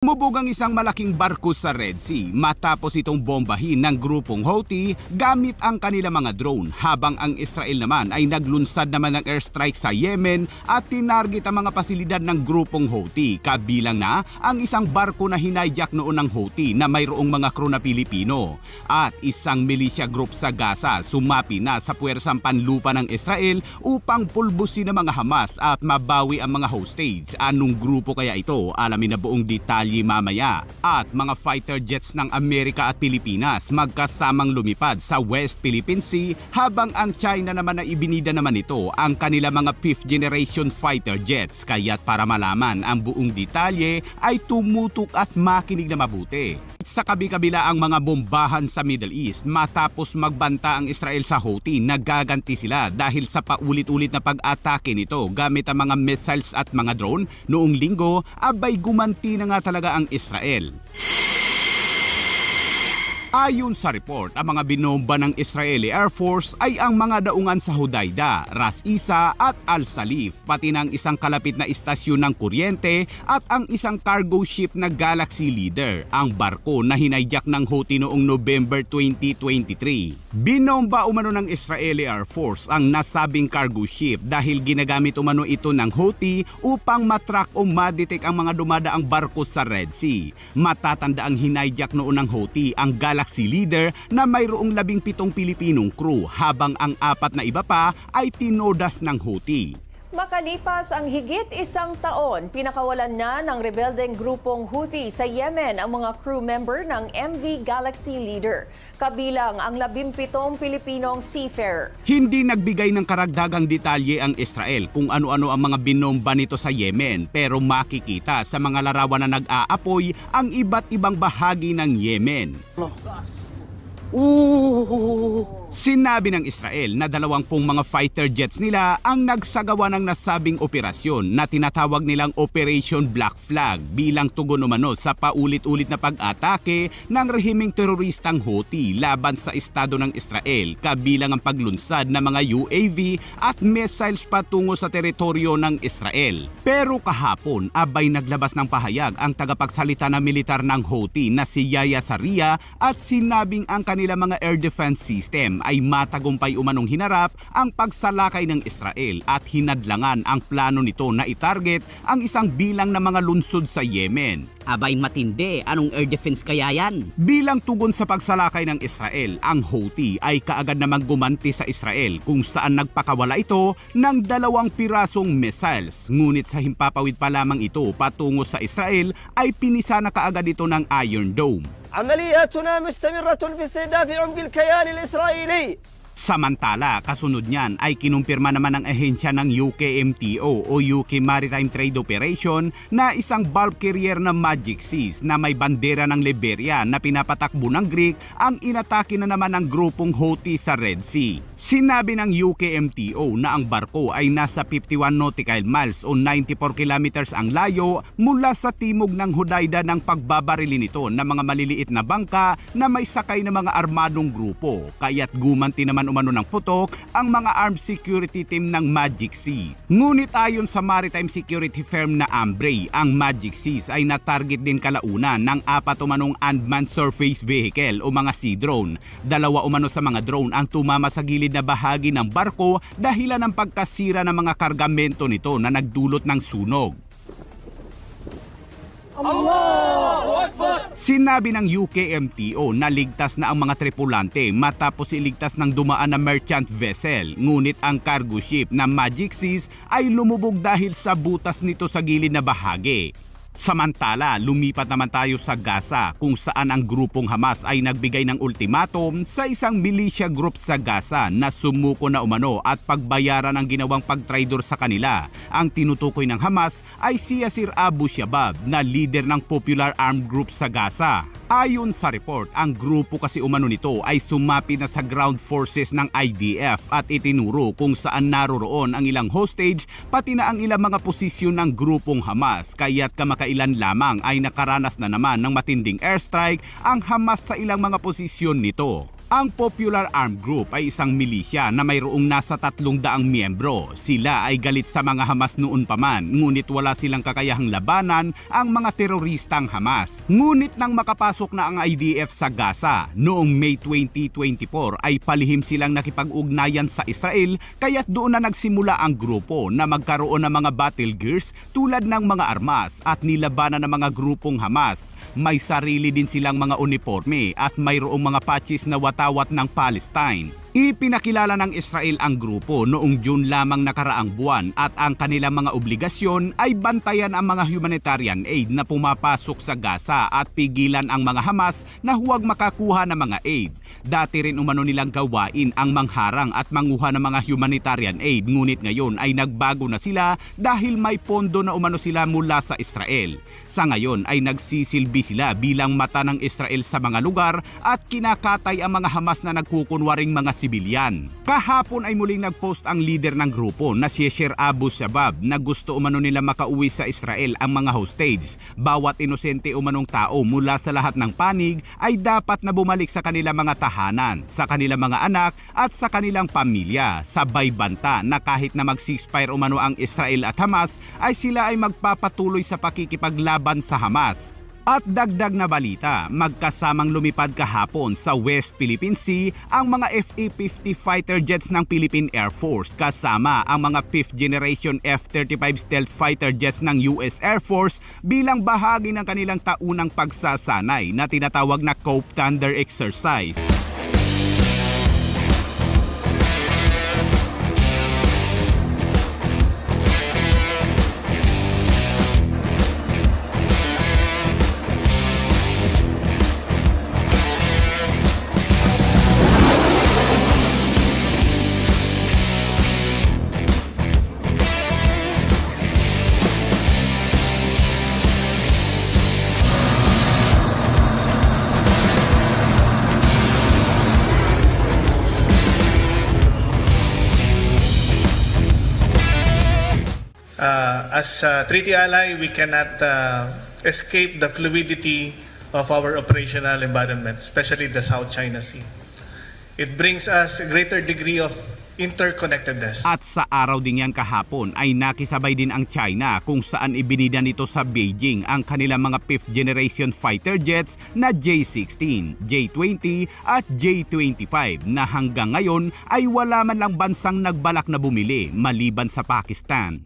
Lumubog ang isang malaking barko sa Red Sea matapos itong bombahin ng grupong Houthi gamit ang kanilang mga drone, habang ang Israel naman ay naglunsad naman ng airstrike sa Yemen at tinarget ang mga pasilidad ng grupong Houthi, kabilang na ang isang barko na hinayjack noon ng Houthi na mayroong mga crew na Pilipino. At isang militia group sa Gaza sumapi na sa puwersang panlupa ng Israel upang pulbusin ang mga Hamas at mabawi ang mga hostage. Anong grupo kaya ito? Alamin na buong detalye mamaya. At mga fighter jets ng Amerika at Pilipinas magkasamang lumipad sa West Philippine Sea, habang ang China naman na ibinida naman ito ang kanila mga 5th generation fighter jets. Kaya't para malaman ang buong detalye ay tumutok at makinig na mabuti. Sa kabi-kabila ang mga bombahan sa Middle East matapos magbanta ang Israel sa Houthi, nagaganti sila dahil sa paulit-ulit na pag-atake nito gamit ang mga missiles at mga drone. Noong linggo, abay gumanti na nga talaga ang Israel. Ayon sa report, ang mga binomba ng Israeli Air Force ay ang mga daungan sa Hodeidah, Ras Isa at Al Salif, pati ng isang kalapit na istasyon ng kuryente at ang isang cargo ship na Galaxy Leader, ang barko na hinayjack ng Houthi noong November 2023. Binomba umano ng Israeli Air Force ang nasabing cargo ship dahil ginagamit umano ito ng Houthi upang matrack o madetect ang mga dumadaang barko sa Red Sea. Matatanda ang hinayjack noon ng Houthi ang Galaxy Leader na mayroong 17 Pilipinong crew, habang ang 4 na iba pa ay tinodas ng Houthi. Makalipas ang higit isang taon, pinakawalan na ng rebeldeng grupong Houthi sa Yemen ang mga crew member ng MV Galaxy Leader, kabilang ang 17 Pilipinong seafarer. Hindi nagbigay ng karagdagang detalye ang Israel kung ano-ano ang mga binomba nito sa Yemen, pero makikita sa mga larawan na nag-aapoy ang iba't ibang bahagi ng Yemen. Sinabi ng Israel na 20 mga fighter jets nila ang nagsagawa ng nasabing operasyon na tinatawag nilang Operation Black Flag bilang tugon umano sa paulit-ulit na pag-atake ng rehimeng teroristang Houthi laban sa estado ng Israel, kabilang ang paglunsad ng mga UAV at missiles patungo sa teritoryo ng Israel. Pero kahapon, abay naglabas ng pahayag ang tagapagsalita ng militar ng Houthi na si Yahya Sarria at sinabing ang kanilang mga air defense system ay matagumpay umanong hinarap ang pagsalakay ng Israel at hinadlangan ang plano nito na itarget ang isang bilang na mga lungsod sa Yemen. Abay matindi, anong air defense kaya yan? Bilang tugon sa pagsalakay ng Israel, ang Houthi ay kaagad namang gumanti sa Israel kung saan nagpakawala ito ng 2 pirasong missiles. Ngunit sa himpapawid pa lamang ito patungo sa Israel ay pinisa na kaagad ito ng Iron Dome. عملياتنا مستمرة في استهداف عمق الكيان الإسرائيلي. Samantala, kasunod niyan ay kinumpirma naman ng ahensya ng UKMTO o UK Maritime Trade Operation na isang bulk carrier na Magic Seas na may bandera ng Liberia na pinapatakbo ng Greek ang inatake na naman ng grupong Houthi sa Red Sea. Sinabi ng UKMTO na ang barko ay nasa 51 nautical miles o 94 kilometers ang layo mula sa timog ng Hodeidah ng pagbabarili nito ng mga maliliit na bangka na may sakay na mga armadong grupo, kaya't gumanti naman umano ng putok ang mga armed security team ng Magic Seas. Ngunit ayon sa maritime security firm na Ambrey, ang Magic Seas ay natarget din kalaunan ng 4 umanong unmanned surface vehicle o mga sea drone. 2 umano sa mga drone ang tumama sa gilid na bahagi ng barko dahilan ng pagkasira ng mga kargamento nito na nagdulot ng sunog. Sinabi ng UKMTO na ligtas na ang mga tripulante matapos iligtas ng dumaan na merchant vessel, ngunit ang cargo ship na Magic Seas ay lumubog dahil sa butas nito sa gilid na bahagi. Samantala, lumipat naman tayo sa Gaza kung saan ang grupong Hamas ay nagbigay ng ultimatum sa isang militia group sa Gaza na sumuko na umano at pagbayaran ang ginawang pagtraidor sa kanila. Ang tinutukoy ng Hamas ay si Yasir Abu Shabaab na leader ng Popular Armed Group sa Gaza. Ayon sa report, ang grupo kasi umano nito ay sumapi na sa ground forces ng IDF at itinuro kung saan naroroon ang ilang hostage pati na ang ilang mga posisyon ng grupong Hamas, kaya't kamakailan lamang ay nakaranas na naman ng matinding airstrike ang Hamas sa ilang mga posisyon nito. Ang Popular Armed Group ay isang milisya na mayroong nasa 300 miyembro. Sila ay galit sa mga Hamas noon pa man, ngunit wala silang kakayahang labanan ang mga teroristang Hamas. Ngunit nang makapasok na ang IDF sa Gaza noong May 2024 ay palihim silang nakipag-ugnayan sa Israel, kaya't doon na nagsimula ang grupo na magkaroon ng mga battle gears tulad ng mga armas at nilabanan ng mga grupong Hamas. May sarili din silang mga uniforme at mayroong mga patches na watawat ng Palestine. Ipinakilala ng Israel ang grupo noong June lamang nakaraang buwan at ang kanilang mga obligasyon ay bantayan ang mga humanitarian aid na pumapasok sa Gaza at pigilan ang mga Hamas na huwag makakuha ng mga aid. Dati rin umano nilang gawain ang mangharang at manguha ng mga humanitarian aid, ngunit ngayon ay nagbago na sila dahil may pondo na umano sila mula sa Israel. Sa ngayon ay nagsisilbi sila bilang mata ng Israel sa mga lugar at kinakatay ang mga Hamas na nagkukunwaring mga sibilyan. Kahapon ay muling nagpost ang leader ng grupo na si Sheikh Abu Shabab na gusto umano nila makauwi sa Israel ang mga hostage. Bawat inosente umanong tao mula sa lahat ng panig ay dapat na bumalik sa kanilang mga tahanan, sa kanilang mga anak at sa kanilang pamilya. Sabay banta na kahit na mag-ceasefire umano ang Israel at Hamas ay sila ay magpapatuloy sa pakikipaglaban sa Hamas. At dagdag na balita, magkasamang lumipad kahapon sa West Philippine Sea ang mga FA-50 fighter jets ng Philippine Air Force kasama ang mga 5th generation F-35 stealth fighter jets ng US Air Force bilang bahagi ng kanilang taunang pagsasanay na tinatawag na Cope Thunder exercise. As a treaty ally, we cannot escape the fluidity of our operational environment, especially the South China Sea. It brings us a greater degree of interconnectedness. At sa araw din yan kahapon ay nakisabay din ang China kung saan ibinida nito sa Beijing ang kanilang mga 5th generation fighter jets na J-16, J-20 at J-25 na hanggang ngayon ay wala man lang bansang nagbalak na bumili maliban sa Pakistan.